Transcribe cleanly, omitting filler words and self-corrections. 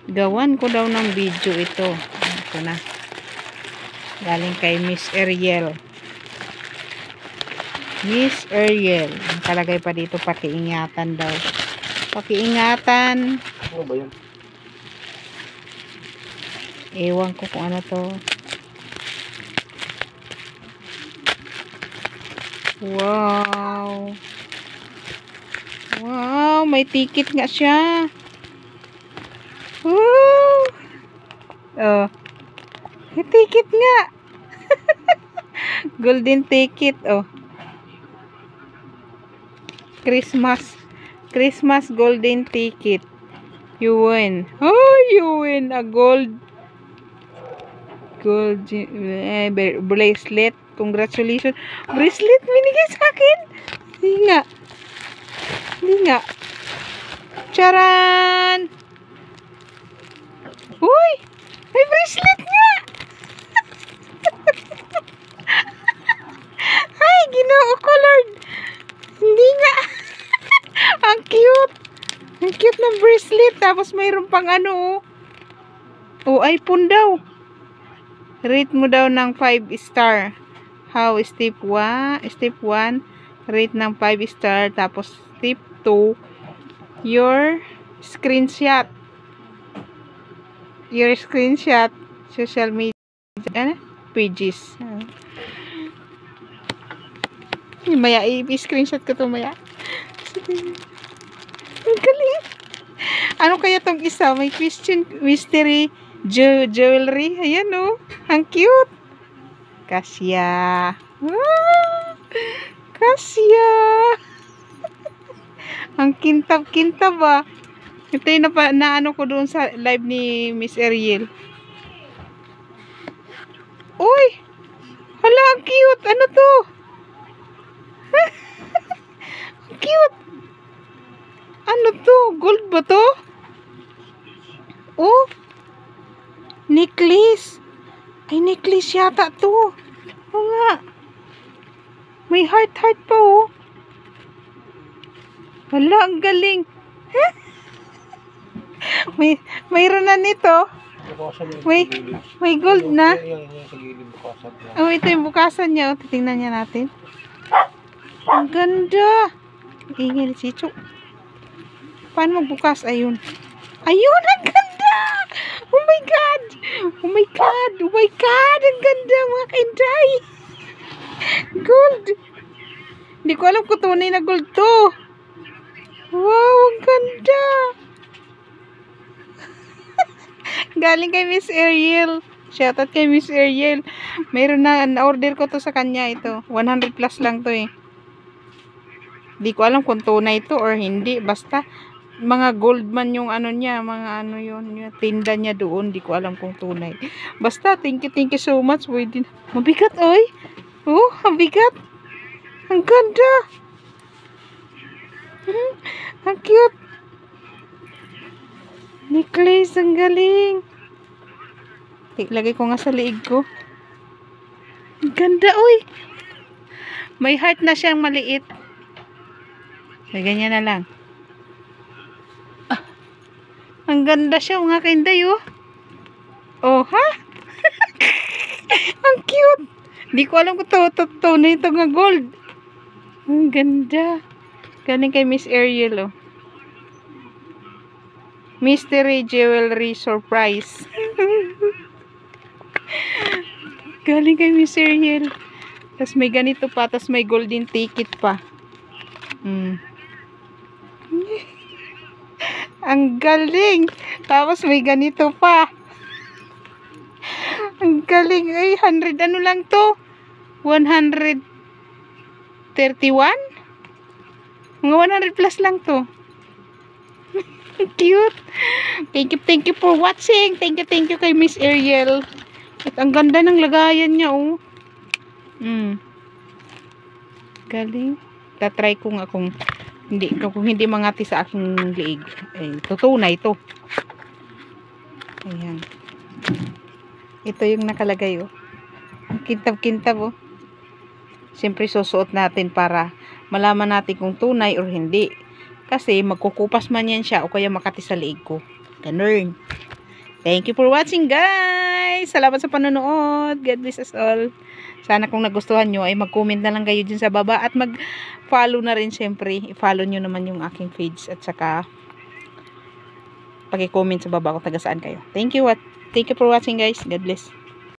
Gawan ko daw ng video ito. Ito na. Galing kay Miss Ariel. Miss Ariel. Nakalagay pa dito, pakiingatan daw. Pakiingatan. Ano ba yun? Ewan ko kung ano to. Wow. Wow, may ticket nga siya. Woo! Oh. May ticket nga. Golden ticket, oh. Christmas golden ticket. You win. Oh, you win a gold bracelet. Congratulations. Bracelet binigay sa akin. Hindi nga. Charan! Uy! May bracelet nga! Ay, Ginoo ko, Lord. Hindi nga. Ang cute. Ang cute ng bracelet. Tapos mayroon pang ano. Oh, iPhone daw. Rate mo daw ng 5 star. How? Step 1. Rate ng 5 star. Tapos step 2. Your screenshot. Social media. Pages. Maya, i-screenshot ko to maya. Ang galing. Ano kaya tong isa? May question, mystery jewelry. Ayan oh. Ang cute. Kasya. Kasya. Ang kintab-kintab ah. Ito yung na ano ko doon sa live ni Miss Ariel. Uy! Hala, ang cute. Ano to? Cute. Ano to? Gold ba to? Oh. Necklace. Ay, necklace yata to. Oo nga. May heart pa oh. Hala, ang galing. Mayroon na nito. May gold na. Oh, ito yung bukasan niya. Oh, titingnan niya natin. Ang ganda. Ingay ni Chicho. Paano magbukas? Ayun. Ayun, ang ganda. Oh my God. Oh my God. Oh my God. Ang ganda mga kainday. Gold. Hindi ko alam kung tunay na gold to. Wow, ang ganda. Galing kay Miss Ariel. Shoutout kay Miss Ariel. Mayroon na-order ko to sa kanya ito. 100 plus lang to eh. Di ko alam kung tunay ito or hindi. Basta, mga gold man yung ano niya. Mga ano yun. Yung tinda niya doon. Di ko alam kung tunay. Basta, thank you so much. Mabigat, oy. Oh, mabigat. Ang ganda. Ang cute. Necklace, ang galing. Lagay ko nga sa liig ko. Ang ganda, oy. May heart na siyang maliit. Ay, ganyan na lang. Ah, ang ganda siya, mga kainday, oh. Oh, ha? Ang cute. Hindi ko alam kung to na ito nga gold. Ang ganda. Galing kay Miss Ariel, oh. Mystery jewelry surprise. Galing kay Miss Ariel. Tapos may ganito pa. Tapos may golden ticket pa. Ang galing. Tapos may ganito pa. Ang galing. Ay, 100 ano lang to? 131? Mga 100 plus lang to. Cute. Thank you for watching. Thank you kay Miss Ariel. At ang ganda ng lagayan niya, oh. Galing. Tatry ko nga kung hindi mangati sa aking liig. Eh, tutunay ito. Ayan. Ito yung nakalagay, oh. Ang kintab-kintab, oh. Siyempre, susuot natin para malaman natin kung tunay or hindi. Kasi magkukupas man yan siya o kaya makati sa liig ko. Ganun. Thank you for watching, guys. Salamat sa panonood. God bless us all. Sana kung nagustuhan nyo ay mag-comment na lang kayo dyan sa baba at mag-follow na rin syempre. I-follow nyo naman yung aking page at saka pag-comment sa baba kung taga saan kayo. Thank you for watching, guys. God bless.